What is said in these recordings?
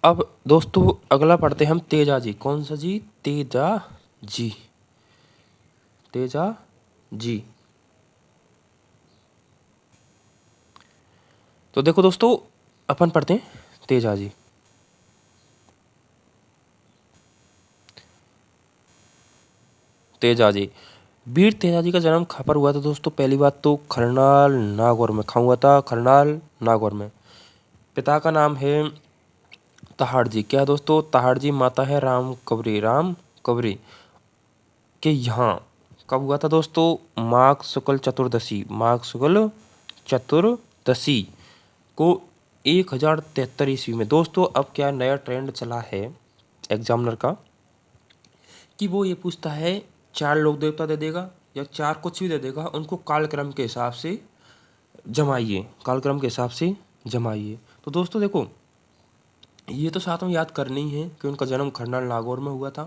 अब दोस्तों अगला पढ़ते हैं हम तेजा जी। कौन सा जी? तेजा जी। तेजा जी। तो देखो दोस्तों अपन पढ़ते हैं तेजा जी। तेजा जी। वीर तेजा जी का जन्म कहाँ पर हुआ था दोस्तों? पहली बात तो करनाल नागौर में। कहाँ हुआ था? करनाल नागौर में। पिता का नाम है तहाड़ जी। क्या है दोस्तों? तहाड़ जी। माता है राम कवरी। राम कवरी के यहाँ कब हुआ था दोस्तों? माघ शुक्ल चतुर्दशी। माघ शुक्ल चतुर्दशी को 1073 ईस्वी में। दोस्तों अब क्या नया ट्रेंड चला है एग्जामिनर का कि वो ये पूछता है 4 लोक देवता दे देगा या 4 कुछ भी दे देगा, उनको कालक्रम के हिसाब से जमाइए। कालक्रम के हिसाब से जमाइए। तो दोस्तों देखो ये तो साथ में याद करनी ही है कि उनका जन्म करनाल नागौर में हुआ था।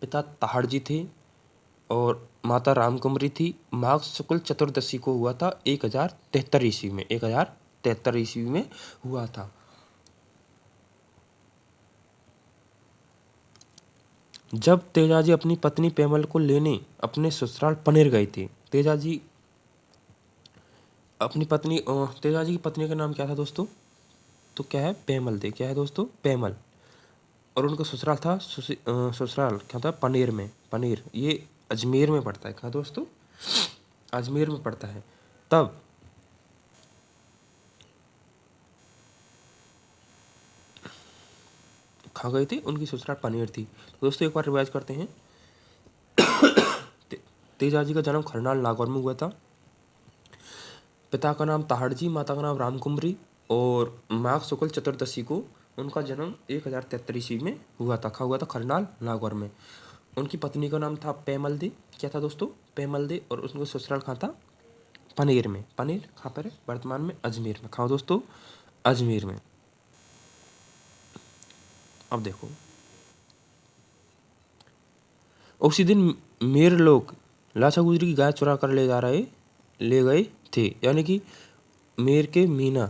पिता तहाड़ जी थे और माता रामकुमरी थी। माघ शुक्ल चतुर्दशी को हुआ था 1073 ईस्वी में। 1073 ईस्वी में हुआ था। जब तेजाजी अपनी पत्नी पेमल को लेने अपने ससुराल पनेर गए थे। तेजाजी अपनी पत्नी तेजाजी की पत्नी का नाम क्या था दोस्तों? तो क्या है? पेमल थे। क्या है दोस्तों? पेमल। और उनका ससुराल था ससुराल क्या था? पनेर में। पनेर ये अजमेर में पड़ता है। कहाँ दोस्तों? अजमेर में पड़ता है। तब कहाँ गए थे? उनकी ससुराल पनेर थी। तो दोस्तों एक बार रिवाइज करते हैं। तेजाजी का जन्म करनाल नागौर में हुआ था। पिता का नाम तहाड़ जी, माता का नाम रामकुमरी और माघ शुक्ल चतुर्दशी को उनका जन्म 1073 ईस्वी में हुआ था। कहाँ हुआ था? करनाल नागौर में। उनकी पत्नी का नाम था पेमल दे। क्या था दोस्तों? पेमल दे। और उनका ससुराल कहाँ था? पनेर में। पनेर कहाँ पर है? वर्तमान में अजमेर में। कहाँ दोस्तों? अजमेर में। अब देखो उसी दिन मेर लोग लाचा गुजरी की गाय चुरा कर ले गए थे। यानी कि मेर के मीना,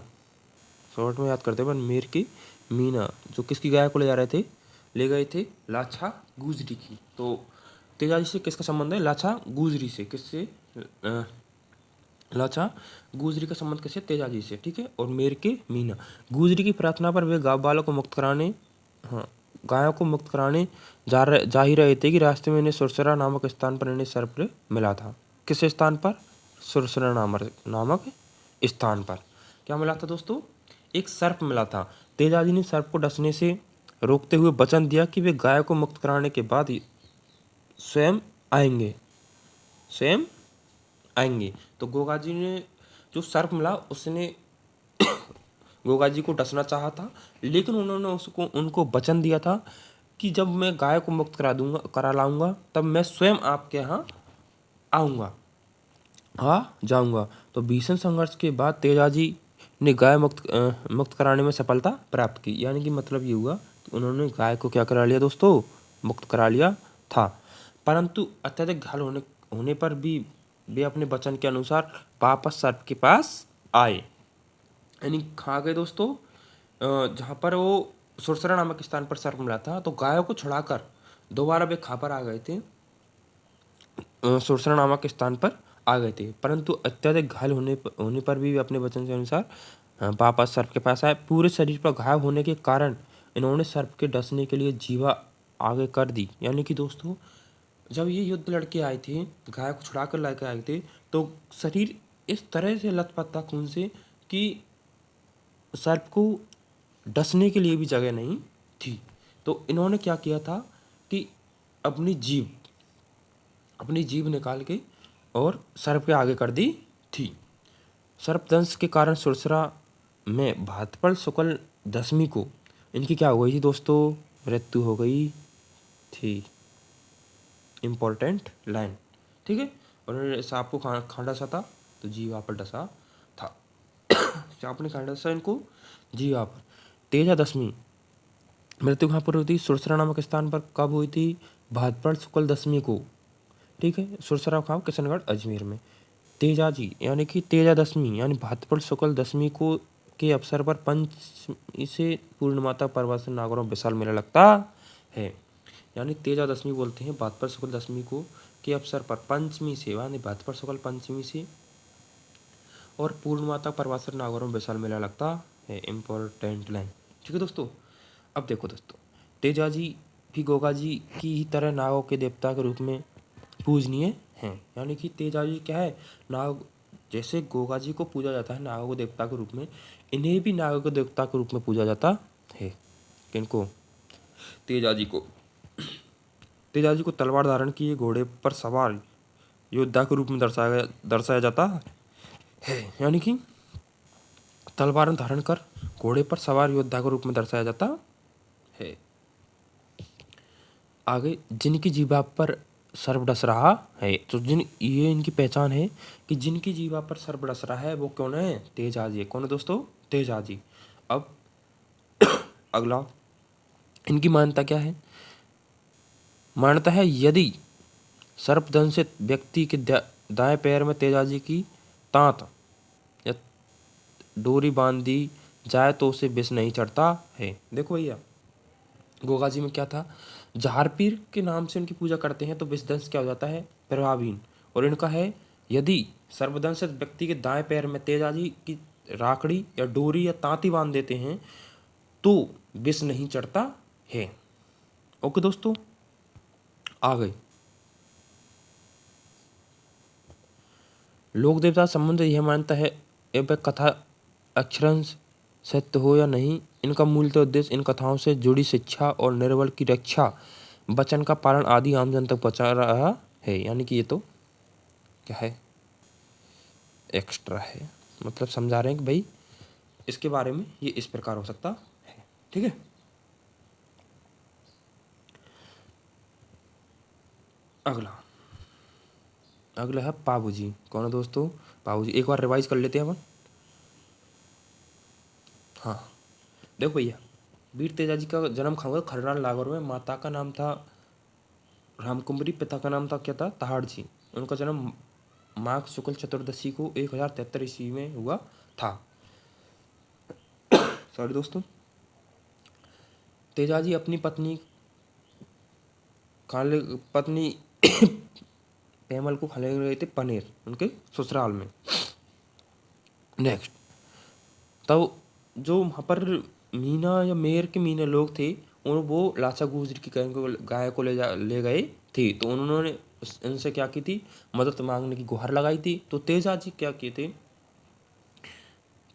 शॉर्ट में याद करते हैं मेर की मीना जो किसकी गाय को ले जा रहे थे? ले गए थे लाछा गुजरी की। तो तेजाजी से किसका संबंध है? लाछा गुजरी से। किससे? लाछा गुजरी का संबंध किससे? तेजाजी से। ठीक है। और मेर के मीना गुजरी की प्रार्थना पर वे गाँव वालों को मुक्त कराने, हाँ गायों को मुक्त कराने जा ही रहे थे कि रास्ते में इन्हें सुरसरा नामक स्थान पर इन्हें सर्प मिला था। किस स्थान पर? सुरसरा नामक स्थान पर क्या मिला था दोस्तों? एक सर्प मिला था। तेजाजी ने सर्प को डसने से रोकते हुए वचन दिया कि वे गाय को मुक्त कराने के बाद स्वयं आएंगे। स्वयं आएंगे। तो गोगा जी ने जो सर्प मिला उसने गोगा जी को डसना चाहा था, लेकिन उन्होंने उनको वचन दिया था कि जब मैं गाय को मुक्त करा लाऊंगा तब मैं स्वयं आपके यहाँ आऊँगा, आ जाऊँगा। तो भीषण संघर्ष के बाद तेजाजी ने गाय मुक्त कराने में सफलता प्राप्त की। यानी कि मतलब ये हुआ कि उन्होंने गाय को क्या करा लिया दोस्तों? मुक्त करा लिया था। परंतु अत्यधिक घायल होने पर भी वे अपने वचन के अनुसार वापस सर्प के पास आए। यानी कहाँ गए दोस्तों? जहाँ पर वो सुरसरा नामक स्थान पर सर्प मिला था। तो गायों को छुड़ाकर दोबारा वे कहाँ पर आ गए थे? सुरसरा नामक स्थान पर आ गए थे। परंतु अत्यधिक घायल होने पर भी वे अपने वचन के अनुसार वापस सर्प के पास आए। पूरे शरीर पर घाव होने के कारण इन्होंने सर्प के डसने के लिए जीवा आगे कर दी। यानी कि दोस्तों जब ये युद्ध लड़के आए थे, गाय को छुड़ा कर लेकर आए थे, तो शरीर इस तरह से लथपथ था खून से कि सर्प को डसने के लिए भी जगह नहीं थी। तो इन्होंने क्या किया था कि अपनी जीभ निकाल के और सर्प के आगे कर दी थी। सर्पदंश के कारण सुरसरा में भाद्रपद शुक्ल दशमी को इनकी क्या हो गई थी दोस्तों? मृत्यु हो गई थी। Important line. ठीक है। और उन्होंने सांप को खाना सा था तो जीवा पर डसा था। सांप ने खाना डसा इनको जीवा पर। तेजा दशमी मृत्यु कहाँ पर हुई थी? सुरसरा नामक स्थान पर। कब हुई थी? भाद्रपद शुक्ल दशमी को। ठीक है। सुरसरा खाओ किशनगढ़ अजमेर में। तेजाजी यानी कि तेजा दशमी यानी भाद्रपद शुक्ल दशमी को के अवसर पर पंचमी से पूर्णिमाता पर्वत नागरों विशाल मेला लगता है। यानी तेजा दशमी बोलते हैं भाद्रपद शुक्ल दशमी को, के अवसर पर पंचमी से यानी भाद्रपद शुक्ल पंचमी से और पूर्णिमाता पर्वत नागरों विशाल मेला लगता है। Important line. ठीक है दोस्तों। अब देखो दोस्तों, तेजा जी भी गोगा जी की ही तरह नागों के देवता के रूप में पूजनीय हैं। यानी कि तेजा जी क्या है, नाग, जैसे गोगा जी को पूजा जाता है नागों के देवता के रूप में, इन्हें भी नागों के देवता के रूप में पूजा जाता है। किनको? तेजा जी को। तेजा जी को तलवार धारण किए घोड़े पर सवार योद्धा के रूप में दर्शाया जाता है। यानी कि तलवार धारण कर घोड़े पर सवार योद्धा के रूप में दर्शाया जाता है। आगे, जिनकी जीवा पर सर्प डस रहा है, तो ये इनकी पहचान है कि जिनकी जीवा पर सर्प डस रहा है वो कौन है? तेजा जी। कौन है दोस्तों? तेजा जी। अब अगला, इनकी मान्यता क्या है? मान्यता है यदि सर्पदंशित व्यक्ति के दाएं पैर में तेजा जी की तांत या डोरी बांध दी जाए तो उसे विष नहीं चढ़ता है। देखो भैया, गोगा जी में क्या था, जहार पीर के नाम से उनकी पूजा करते हैं तो विषदंश क्या हो जाता है? प्रभावहीन। और इनका है यदि सर्वदंशित व्यक्ति के दाएं पैर में तेजा जी की राखड़ी या डोरी या तांती बांध देते हैं तो विष नहीं चढ़ता है। ओके दोस्तों, आ गए लोक देवता संबंध। यह मानता है एवं कथा अक्षरंश सत्य हो या नहीं, इनका मूल उद्देश्य इन कथाओं से जुड़ी शिक्षा और निर्बल की रक्षा, वचन का पालन आदि आम जन तक पहुंचा रहा है। यानी कि ये तो क्या है, एक्स्ट्रा है, मतलब समझा रहे हैं कि भाई इसके बारे में ये इस प्रकार हो सकता है। ठीक है। अगला है पाबूजी। कौन है दोस्तों? पाबूजी। एक बार रिवाइज कर लेते हैं अपन। हाँ देखो भैया, वीर तेजा जी का जन्म खाऊंगा खरनाल नागौर में। माता का नाम था रामकुंवरी, पिता का नाम था क्या था? तहाड़ जी। उनका जन्म माघ शुक्ल चतुर्दशी को 1073 ईस्वी में हुआ था। सॉरी दोस्तों। तेजा जी अपनी पत्नी पेमल को खाने गए थे पनीर उनके ससुराल में। नेक्स्ट, तब जो वहाँ पर मीना या मेयर के मीना लोग थे, वो लाचा गुजर की गाय को ले गए थे। तो उन्होंने इनसे क्या की थी? मदद मांगने की गुहार लगाई थी। तो तेजा जी क्या किए थे?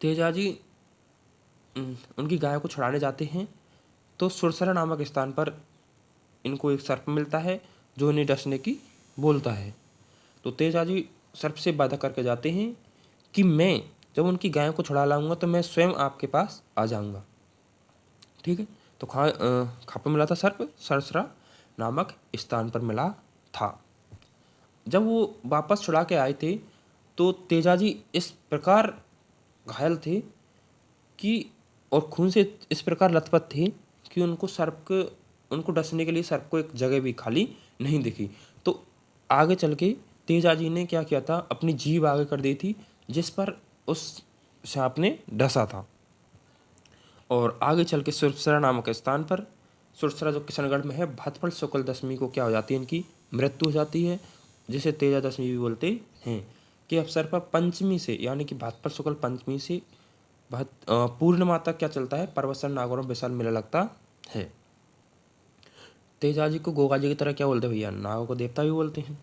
तेजा जी उनकी गाय को छुड़ाने जाते हैं तो सुरसरा नामक स्थान पर इनको एक सर्प मिलता है जो इन्हें डसने की बोलता है। तो तेजा जी सर्प से वादा करके जाते हैं कि मैं जब उनकी गाय को छुड़ा लाऊंगा तो मैं स्वयं आपके पास आ जाऊंगा। ठीक है। तो कहाँ पे मिला था सर्प? सरसरा नामक स्थान पर मिला था। जब वो वापस छुड़ा के आए थे तो तेजा जी इस प्रकार घायल थे कि और खून से इस प्रकार लथपथ थे कि उनको डसने के लिए सर्प को एक जगह भी खाली नहीं दिखी। तो आगे चल के तेजा जी ने क्या किया था? अपनी जीभ आगे कर दी थी जिस पर उस सांप ने डसा था। और आगे चल के सुरसरा नामक स्थान पर, सुरसरा जो किशनगढ़ में है, भाद्रपद शुक्ल दशमी को क्या हो जाती है? इनकी मृत्यु हो जाती है, जिसे तेजा दशमी भी बोलते हैं। के अवसर पर पंचमी से यानी कि भाद्रपद शुक्ल पंचमी से पूर्णिमा तक क्या चलता है? पर्वसन नागौर विशाल मेला लगता है। तेजा जी को गोगा जी की तरह क्या बोलते हैं भैया? नागों को देवता भी बोलते हैं।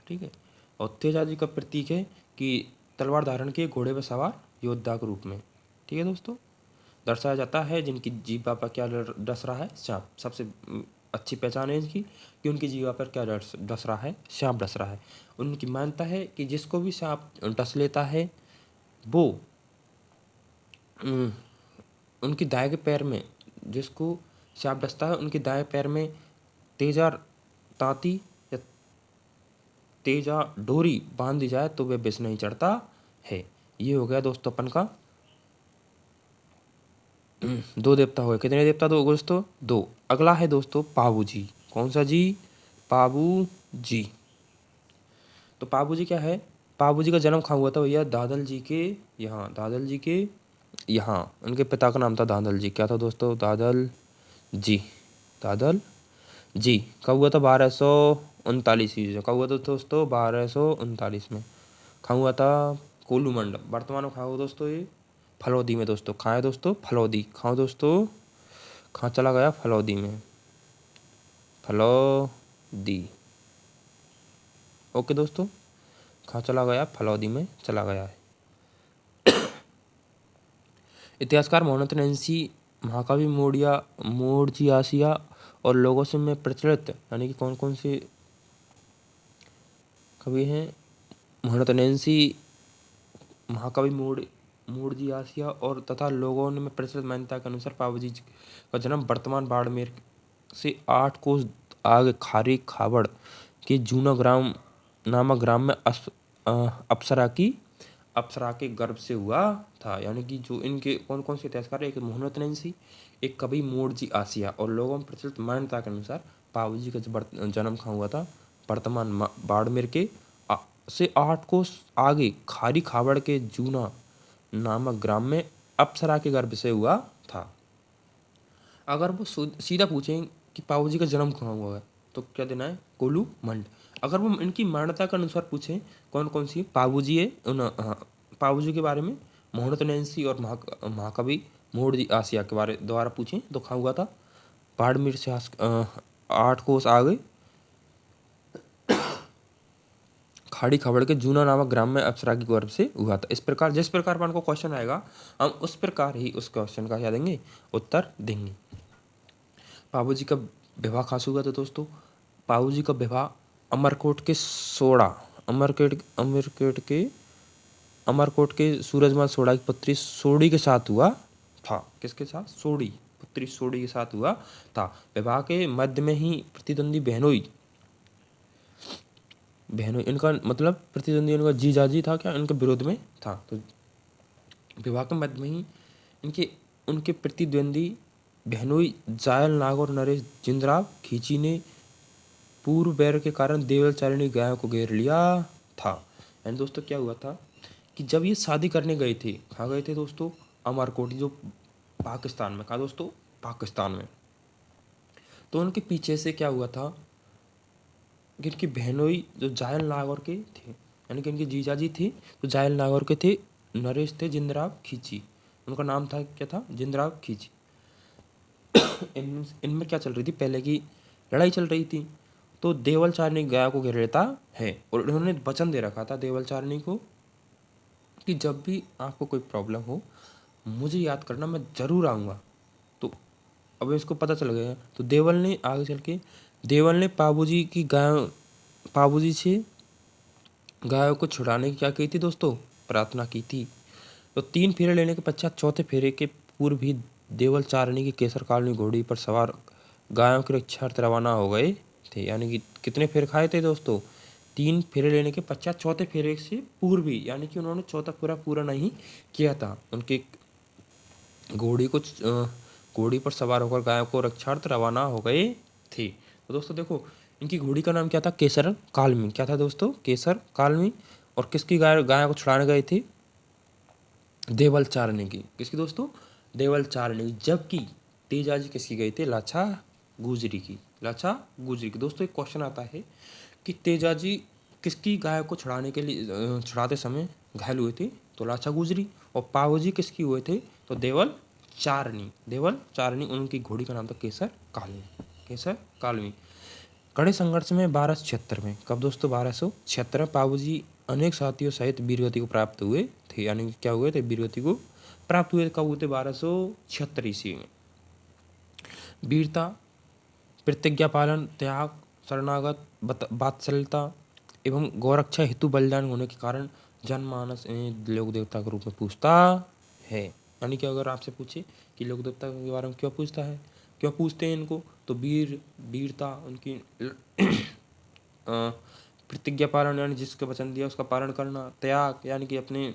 ठीक है। और तेजा जी का प्रतीक है कि तलवार धारण किए घोड़े पर सवार योद्धा के रूप में। ठीक है दोस्तों। दर्शाया जाता है जिनकी जीवा पर क्या डस रहा है? सांप। सबसे अच्छी पहचान है इसकी कि उनकी जीवा पर क्या डस रहा है? सांप डस रहा है। उनकी मान्यता है कि जिसको भी सांप डस लेता है वो उनकी दाएं के पैर में, जिसको सांप डसता है उनके दाएं पैर में तेजा तांती या तेजा डोरी बांध दी जाए तो वह विष नहीं चढ़ता है। ये हो गया दोस्तों अपन का दो देवता हो गए। कितने देवता? दो दोस्तों, दो। अगला है दोस्तों पाबू जी। कौन सा जी? पाबू जी। तो पाबू जी क्या है? पाबू जी का जन्म कहाँ हुआ था भैया? दादल जी के यहाँ, दादल जी के यहाँ उनके पिता का नाम था दादल जी। क्या था दोस्तों? दादल जी। दादल जी। कब हुआ था? 1239 ईस्वी में। कब हुआ था दोस्तों? 1239 में। कहाँ हुआ था? कोल्लू मंडल। वर्तमान में कहाँ हुआ दोस्तों? ये फलौदी में दोस्तों। कहाँ है दोस्तों? फलौदी। कहाँ दोस्तों? कहाँ चला गया? फलौदी में। फलौदी। ओके दोस्तों, कहाँ चला गया? फलौदी में चला गया है। इतिहासकार मोहम्मद नैन्सी महाकवि मोर्जियासिया और लोगों से में प्रचलित, यानी कि कौन कौन से कवि हैं? मोहम्मद नैन्सी महाकवि मोर्जियासिया और तथा लोगों में प्रचलित मान्यता के अनुसार पावजी का जन्म वर्तमान बाड़मेर से 8 कोस आगे खारी खाबड़ के जूना ग्राम नामक ग्राम में अप्सरा के गर्भ से हुआ था। यानी कि जो इनके कौन कौन से इतिहासकार, एक मोहम्मद नैन्सी, एक कवि मोर्जी आसिया और लोगों में प्रचलित मान्यता के अनुसार पावजी का जन्म कहाँ हुआ था? वर्तमान बाड़मेर के से 8 कोस आगे खारी खाबड़ के जूना नामक ग्राम में अप्सरा के गर्भ से हुआ था। अगर वो सीधा पूछें कि पावजी का जन्म कहाँ हुआ है, तो क्या देना है? कोल्लू मंड। अगर वो इनकी मान्यता के अनुसार पूछें कौन कौन सी पावजी है, पावजी के बारे में मोहम्मद नैन्सी और महाकवि मोर्जी आसिया के बारे द्वारा पूछें तो कहाँ हुआ था? बाड़मेर से 8 कोस आगे खाड़ी खबड़ के जूना नामक ग्राम में अप्सरा की गर्भ से हुआ था। इस प्रकार जिस प्रकार पर हमको क्वेश्चन आएगा हम उस प्रकार ही उस क्वेश्चन का क्या देंगे? उत्तर देंगे। पाबूजी का विवाह कहाँ से हुआ था दोस्तों? पाबूजी का विवाह अमरकोट के सूरजमल सोड़ा की पुत्री सोड़ी के साथ हुआ था। किसके साथ? सोड़ी, पुत्री सोड़ी के साथ हुआ था। विवाह के मध्य में ही प्रतिद्वंदी बहनोई, इनका मतलब प्रतिद्वंदी इनका जीजाजी था क्या? इनके विरोध में था। तो विवाह के मध्य में ही उनके प्रतिद्वंदी बहनोई जायल नाग और नरेश जिंदराव खींची ने पूर्व बैर के कारण देवल चारिणी गायों को घेर लिया था। एंड दोस्तों क्या हुआ था कि जब ये शादी करने गए थे, कहाँ गए थे दोस्तों? अमरकोट, जो पाकिस्तान में। कहाँ दोस्तों? पाकिस्तान में। तो उनके पीछे से क्या हुआ था कि इनकी बहनोई जो जायल नागौर के थे, यानी कि इनके जीजाजी थे तो जायल नागौर के थे, नरेश थे जिंदराव खींची, उनका नाम था क्या था? जिंदराव खींची। इनमें क्या चल रही थी? पहले की लड़ाई चल रही थी। तो देवल चारनी गाय को घेर लेता है और उन्होंने वचन दे रखा था देवल चारनी को कि जब भी आपको कोई प्रॉब्लम हो मुझे याद करना, मैं जरूर आऊँगा। तो अब इसको पता चल गया। तो देवल ने आगे चल के पाबूजी से गायों को छुड़ाने की क्या की थी दोस्तों? प्रार्थना की थी। तो 3 फेरे लेने के पश्चात चौथे फेरे के पूर्व ही देवल चारणी की केसर कालनी घोड़ी पर सवार गायों की रक्षार्थ रवाना हो गए थे। यानी कि कितने फेरे खाए थे दोस्तों? 3 फेरे लेने के पश्चात चौथे फेरे से पूर्व ही, यानी कि उन्होंने चौथा फेरा पूरा नहीं किया था। उनके घोड़ी पर सवार होकर गायों को रक्षार्थ रवाना हो गए थे। तो दोस्तों देखो, इनकी घोड़ी का नाम क्या था? केसर कालमी। क्या था दोस्तों? केसर कालमी। और किसकी गायों को छुड़ाने गए थे? देवल चारणी की। किसकी दोस्तों? देवल चारणी। जबकि तेजाजी किसकी गए थे? लाछा गुजरी की। लाछा गुजरी की। दोस्तों एक क्वेश्चन आता है कि तेजाजी किसकी गाय को छुड़ाते समय घायल हुए थे? तो लाछा गुजरी। और पावजी किसकी हुए थे? तो देवल चारणी। उनकी घोड़ी का नाम था केसर कालमी। कड़े संघर्ष में 1276 में, कब दोस्तों? 1276 में पाबूजी अनेक साथियों सहित वीरगति को प्राप्त हुए थे। यानी कि क्या हुए थे? वीरगति को प्राप्त हुए। कब हुए थे? 1276 ईस्वी में। वीरता, प्रतिज्ञा पालन, त्याग, शरणागत, वात्सल्यता एवं गौरक्षा हेतु बलिदान होने के कारण जनमानस इन्हें लोक देवता के रूप में पूछता है। यानी कि अगर आपसे पूछे कि लोक देवता के बारे में क्यों पूछता है, क्यों पूछते हैं इनको, तो वीरता, उनकी प्रतिज्ञा पालन यानी जिसका वचन दिया उसका पालन करना, त्याग यानी कि अपने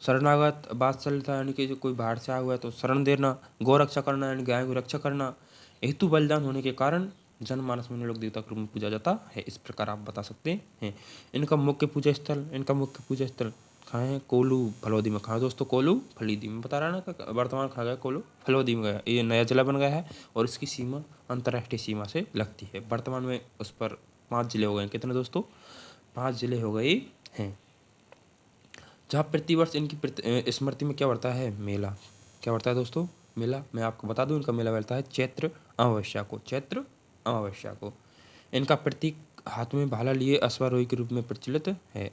शरणागत, वात्सल्यता यानी कि जो कोई बाहर से आया हुआ है तो शरण देना, गौरक्षा करना यानी गाय की रक्षा करना, हेतु बलिदान होने के कारण जनमानस में लोक देवता के रूप में पूजा जाता है। इस प्रकार आप बता सकते हैं। इनका मुख्य पूजा स्थल खाए हैं कोल्लू फलोदी में। कहाँ दोस्तों? कोल्लू फलीदी में, बता रहा ना कि वर्तमान खा गया कोल्लू फलोदी में गया। ये नया जिला बन गया है और इसकी सीमा अंतर्राष्ट्रीय सीमा से लगती है। वर्तमान में उस पर 5 जिले हो गए हैं। कितने दोस्तों? 5 जिले हो गए हैं। जहाँ प्रतिवर्ष इनकी स्मृति में क्या बढ़ता है? मेला। क्या बढ़ता है दोस्तों? मेला। मैं आपको बता दूं, इनका मेला बढ़ता है चैत्र अमावस्या को। चैत्र अमावस्या को। इनका प्रतीक हाथ में भाला लिए अश्वारोही के रूप में प्रचलित है।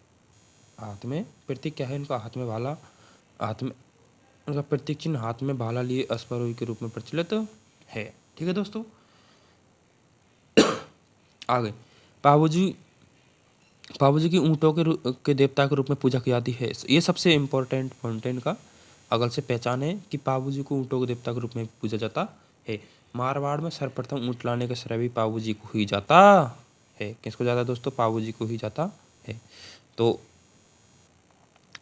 हाथ में प्रतीक क्या है इनका? हाथ में भाला। हाथ में इनका प्रतीक चिन्ह हाथ में भाला लिए अश्वारोही के रूप में प्रचलित है। ठीक है दोस्तों। आगे पाबूजी। पाबूजी की ऊँटों के देवता के रूप में पूजा की जाती है। ये सबसे इम्पोर्टेंट पॉइंट है इनका। अगल से पहचान है कि पाबूजी को ऊँटों के देवता के रूप में पूजा जाता है। मारवाड़ में सर्वप्रथम ऊँट लाने का श्रेय भी पाबूजी को ही जाता है। किसको जाता है दोस्तों? पाबूजी को ही जाता है। तो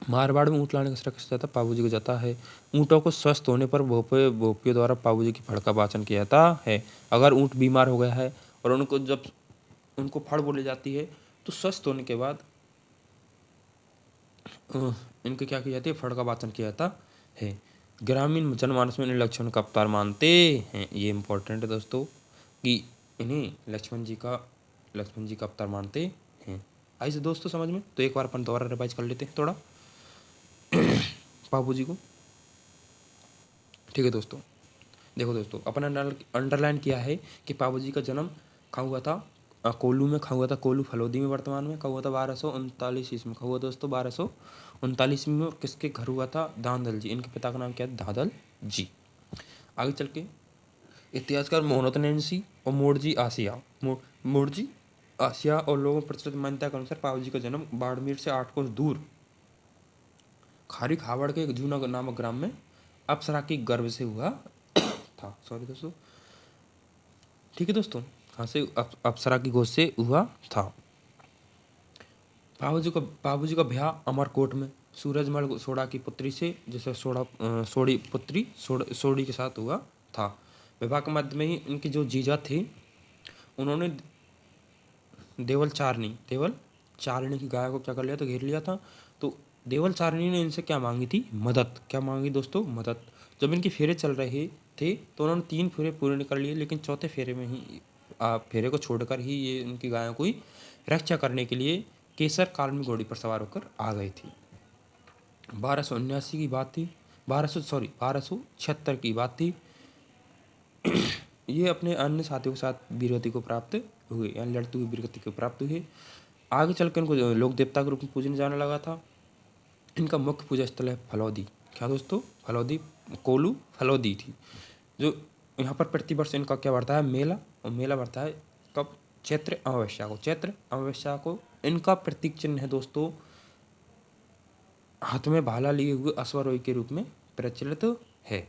मारवाड़ में ऊँट लाने का श्रेय किसको जाता है? पाबूजी को जाता है। ऊँटों को स्वस्थ होने पर भोपियों द्वारा पाबूजी की फड़ का वाचन किया जाता है। अगर ऊँट बीमार हो गया है और उनको जब उनको फड़ बोली जाती है तो स्वस्थ होने के बाद इनके क्या की जाती है? फड़ का वाचन किया जाता है। ग्रामीण जनमानस में इन्हें लक्ष्मण का अवतार मानते हैं। ये इंपॉर्टेंट है दोस्तों कि इन्हें लक्ष्मण जी का अवतार मानते हैं। आई से दोस्तों समझ में? तो एक बार अपन दोबारा रिवाइज कर लेते हैं थोड़ा पापू जी को। ठीक है दोस्तों। देखो दोस्तों, अपन अंडरलाइन किया है कि पापू जी का जन्म कहाँ हुआ था? कोल्लू में। कहाँ हुआ था? कोल्लू फलोदी में वर्तमान में। कहाँ हुआ था? 1239 ईस्वी में। कहाँ हुआ दोस्तों? 1239 में। और किसके घर हुआ था? धांधल जी। इनके पिता का नाम क्या है? धांधल जी। आगे चल के इतिहासकार मोहम्मद नैन्सी और मोड़जी आसिया मोड़जी आसिया और लोगों में प्रचलित मान्यता के अनुसार पापू जी का जन्म बाड़मेर से 8 कोस दूर खारी खावड़ के जूना नामक ग्राम में अप्सरा की गर्भ से हुआ था। सॉरी दोस्तों। ठीक है दोस्तों। कहाँ से? अप्सरा की गोद से हुआ था। पापू जी का ब्याह अमरकोट में सूरजमल सोड़ा की पुत्री से, जैसे सोड़ी पुत्री सोड़ी के साथ हुआ था। विवाह के मध्य में ही इनके जो जीजा थे उन्होंने देवल चारणी की गाय को क्या कर लिया? तो घेर लिया था। तो देवल चारणी ने इनसे क्या मांगी थी? मदद। क्या मांगी दोस्तों? मदद। जब इनके फेरे चल रहे थे तो उन्होंने 3 फेरे पूरे कर लिए, लेकिन चौथे फेरे में ही फेरे को छोड़कर ही ये उनकी गायों की रक्षा करने के लिए केसर काल में घोड़ी पर सवार होकर आ गई थी। 1279 की बात थी। 1276 की बात थी। ये अपने अन्य साथियों के साथ वीरगति को प्राप्त हुए, यानी लड़ते हुए वीरगति को प्राप्त हुए। आगे चल कर इनको लोक देवता के रूप में पूजने जाने लगा था। इनका मुख्य पूजा स्थल है फलौदी। क्या दोस्तों? फलौदी। कोल्लू फलौदी थी। जो यहाँ पर प्रतिवर्ष इनका क्या बढ़ता है? मेला। और मेला बढ़ता है कब? चैत्र अमावस्या को। चैत्र अमावस्या को। इनका प्रतीक चिन्ह है दोस्तों हाथ में भाला लिए हुए अश्वारोही के रूप में प्रचलित है।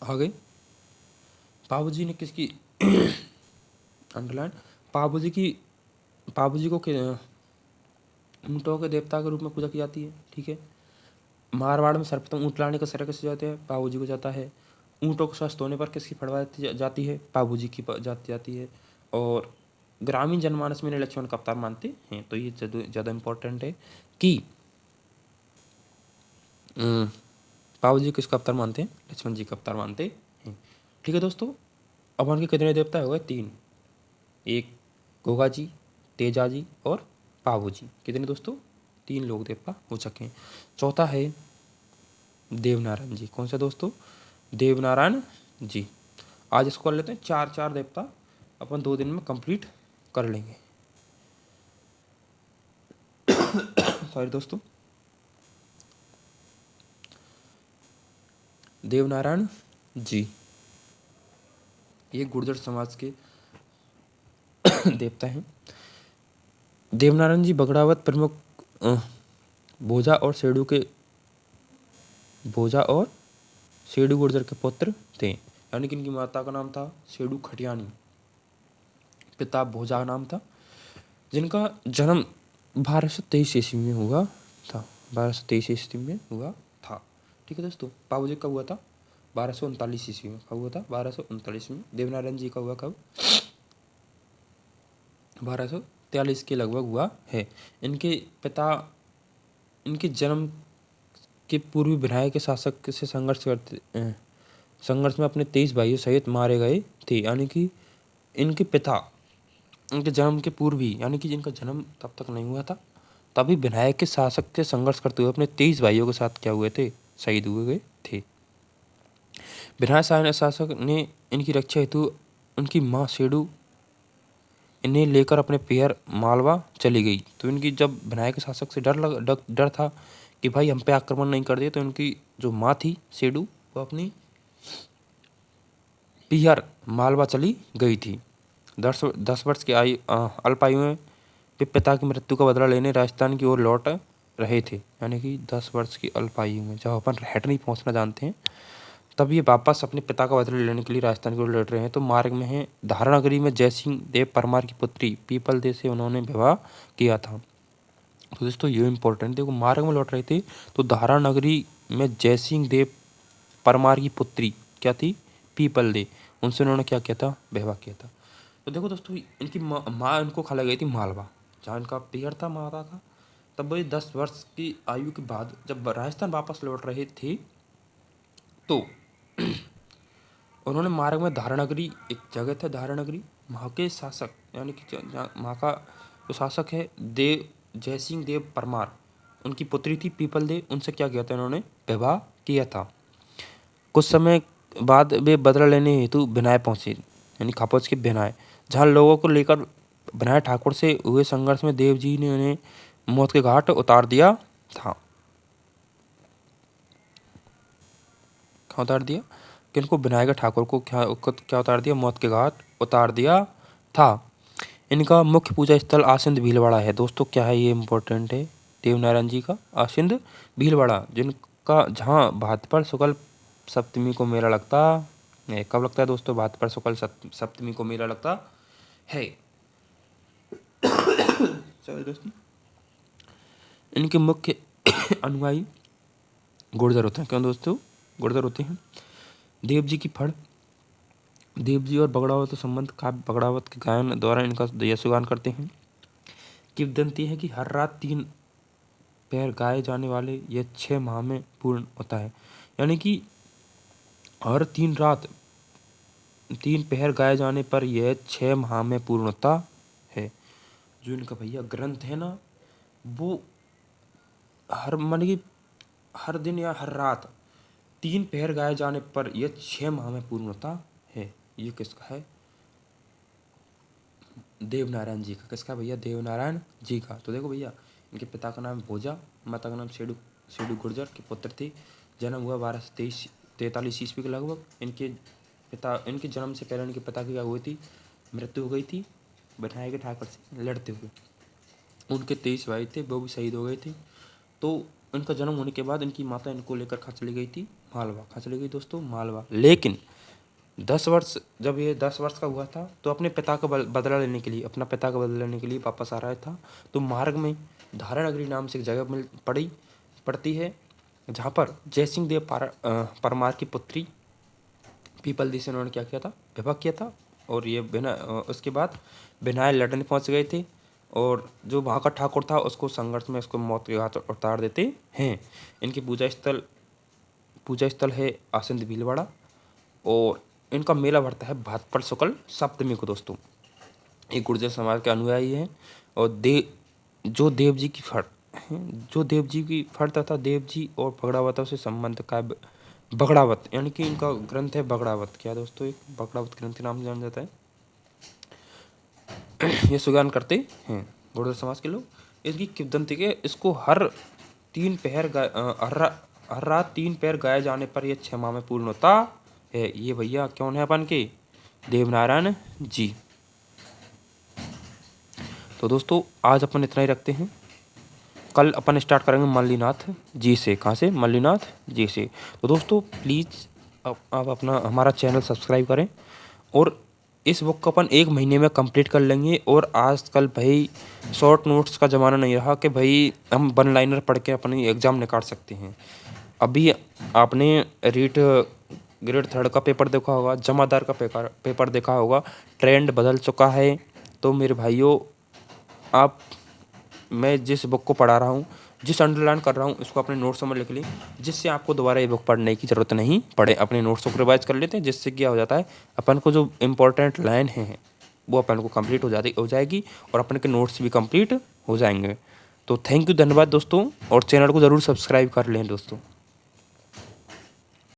आगे पापू जी ने किसकी अंडरलाइन? पापू जी को ऊँटों के देवता के रूप में पूजा की जाती है। ठीक है। मारवाड़ में सर्वप्रथम ऊँट लाने का श्रेय किसे जाते हैं? पापू जी को जाता है। ऊँटों को स्वस्थ होने पर किसकी फड़वाई जाती है? पापू जी की जाती है। और ग्रामीण जनमानस में इन्हें लक्ष्मण का अवतार मानते हैं। तो ये ज़्यादा इम्पोर्टेंट है कि पापू जी किसका अवतार मानते हैं? लक्ष्मण जी का अवतार मानते हैं। ठीक है दोस्तों। अब उनके कितने देवता हो गए? 3। एक गोगा जी, तेजा जी और पापू जी। कितने दोस्तों? 3 लोग देवता हो सके हैं। चौथा है देवनारायण जी। कौन सा दोस्तों? देवनारायण जी। आज इसको कर लेते हैं 4 देवता अपन 2 दिन में कंप्लीट कर लेंगे। सॉरी दोस्तों। देवनारायण जी ये गुर्जर समाज के देवता हैं। देवनारायण जी बगड़ावत प्रमुख भोजा और सेडू गुर्जर के पुत्र थे। यानी कि इनकी माता का नाम था सेडू खटियानी, पिता भोजा नाम था, जिनका जन्म 1223 ईस्वी में हुआ था। 1223 ईस्वी में हुआ था। ठीक है दोस्तों। पापू जी कब हुआ था? 1239 ईस्वी में। कब हुआ था? 1239 में। देवनारायण जी का हुआ कब? 1243 के लगभग हुआ है। इनके पिता इनके जन्म के पूर्व विनायक के शासक से संघर्ष में अपने 23 भाइयों सहित मारे गए थे। यानी कि इनके पिता इनके जन्म के पूर्व ही, यानी कि जिनका जन्म तब तक नहीं हुआ था, तभी विनायक के शासक के संघर्ष करते हुए अपने 23 भाइयों के साथ क्या हुए थे, शहीद हुए गए थे। विनायक शासक ने इनकी रक्षा हेतु उनकी माँ शेडू इन्हें लेकर अपने पियर मालवा चली गई। तो इनकी जब विनायक शासक से डर था कि भाई हम पे आक्रमण नहीं कर दे, तो इनकी जो माँ थी शेडू, वो अपनी पियर मालवा चली गई थी। 10 वर्ष की अल्प आयु में वे पिता की मृत्यु का बदला लेने राजस्थान की ओर लौट रहे थे। यानी कि 10 वर्ष की अल्प आयु में जब अपन हेठ नहीं पहुंचना जानते हैं, तब ये वापस अपने पिता का बदला लेने के लिए राजस्थान की ओर लौट रहे हैं। तो मार्ग में है धारानगरी में जयसिंह देव परमार की पुत्री पीपल देव से उन्होंने विवाह किया था। तो दोस्तों ये इंपॉर्टेंट, देखो मार्ग में लौट रहे थे तो धारानगरी में जयसिंह देव परमार की पुत्री क्या थी, पीपल देव, उनसे उन्होंने क्या किया था, विवाह किया था। तो देखो दोस्तों इनकी माँ इनको खा गई थी मालवा, जहाँ इनका पियर था माता का। तब वही 10 वर्ष की आयु के बाद जब राजस्थान वापस लौट रहे थे, तो उन्होंने मार्ग में धारानगरी, एक जगह था धारानगरी, वहाँ के शासक यानी कि वहाँ का जो शासक है जयसिंह देव परमार, उनकी पुत्री थी पीपल देव, उनसे क्या किया था, उन्होंने विवाह किया था। कुछ समय बाद वे बदला लेने हेतु बिनाय पहुंचे, यानी खापोच के बिनाय, जहाँ लोगों को लेकर बिनाय ठाकुर से हुए संघर्ष में देव जी ने उन्हें मौत के घाट उतार दिया था। क्या उतार दिया, किनको, विनायक ठाकुर को क्या उतार दिया, मौत के घाट उतार दिया था। इनका मुख्य पूजा स्थल आसिंद भीलवाड़ा है। दोस्तों क्या है ये इंपॉर्टेंट है, देवनारायण जी का आसिंद भीलवाड़ा, जिनका जहाँ भाद्रपद शुक्ल सप्तमी को मेला लगता है। कब लगता है दोस्तों, भाद्रपद शुक्ल सप्तमी को मेला लगता है। चलो दोस्तों, इनके मुख्य अनुयायी गुर्जर होते हैं। क्यों दोस्तों, गुर्जर होते हैं। देव जी की फड़, देव जी और बगड़ावत संबंध काव्य बगड़ावत के गायन द्वारा इनका यशगान करते हैं। किंवदंती है कि हर रात 3 पैर गाए जाने वाले यह 6 माह में पूर्ण होता है। यानी कि हर 3 रात 3 पहर गाए जाने पर यह 6 माह में पूर्ण होता है। जो इनका भैया ग्रंथ है ना, वो हर दिन या हर रात 3 पहर गाए जाने पर यह 6 माह में पूर्ण होता है। ये किसका है, देवनारायण जी का। किसका भैया, देवनारायण जी का। तो देखो भैया, इनके पिता का नाम भोजा, माता का नाम शेडू गुर्जर के पुत्र थे। जन्म हुआ 1243 ईस्वी के लगभग। इनके जन्म से पहले इनके पिता की क्या हुई थी, मृत्यु हो गई थी विनायक के ठाकुर से लड़ते हुए। उनके 23 भाई थे, वो भी शहीद हो गए थे। तो इनका जन्म होने के बाद इनकी माता इनको लेकर खा चली गई थी मालवा, खा चली गई दोस्तों मालवा। लेकिन 10 वर्ष, जब ये 10 वर्ष का हुआ था, तो अपने पिता का बदला लेने के लिए, अपना पिता का बदला लेने के लिए वापस आ रहा था। तो मार्ग में धारानगरी नाम से एक जगह पड़ती है, जहाँ पर जयसिंह देव परमार की पुत्री पीपल दी से उन्होंने क्या किया था, विवाह किया था। और ये उसके बाद विनायक लड़ने पहुँच गए थे, और जो वहाँ का ठाकुर था उसको संघर्ष में उसको मौत के घाट उतार देते हैं। इनकी पूजा स्थल है आसिंद भीलवाड़ा, और इनका मेला भरता है भाद्रपद शुक्ल सप्तमी को दोस्तों। एक गुर्जर समाज के अनुयायी हैं, और जो देव जी की फड़ तथा देव जी और बगड़ावतों से संबंध का बगड़ावत, यानी कि इनका ग्रंथ है बगड़ावत। क्या दोस्तों, एक बगड़ावत ग्रंथ के नाम से जाना जाता है। ये सुगान करते हैं गुर्जर समाज के लोग। इसकी किंवदंती के इसको हर रात 3 पैर गाए जाने पर यह 6 माह में पूर्ण होता है। ये भैया कौन है अपन के, देवनारायण जी। तो दोस्तों आज अपन इतना ही रखते हैं। कल अपन स्टार्ट करेंगे मल्लीनाथ जी से। कहाँ से, मल्लीनाथ जी से। तो दोस्तों प्लीज़ आप अपना हमारा चैनल सब्सक्राइब करें, और इस बुक को अपन 1 महीने में कंप्लीट कर लेंगे। और आजकल भाई शॉर्ट नोट्स का ज़माना नहीं रहा कि भाई हम 1 लाइनर पढ़ के अपनी एग्ज़ाम निकाल सकते हैं। अभी आपने ग्रेड 3 का पेपर देखा होगा, जमादार का पेपर देखा होगा, ट्रेंड बदल चुका है। तो मेरे भाइयों, मैं जिस बुक को पढ़ा रहा हूँ जिस अंडरलाइन कर रहा हूँ इसको अपने नोट्स में लिख लें, जिससे आपको दोबारा ये बुक पढ़ने की ज़रूरत नहीं पड़े। अपने नोट्स को रिवाइज कर लेते हैं, जिससे क्या हो जाता है अपन को जो इम्पोर्टेंट लाइन है वो अपन को कंप्लीट हो जाएगी और अपन के नोट्स भी कंप्लीट हो जाएंगे। तो थैंक यू, धन्यवाद दोस्तों, और चैनल को ज़रूर सब्सक्राइब कर लें दोस्तों।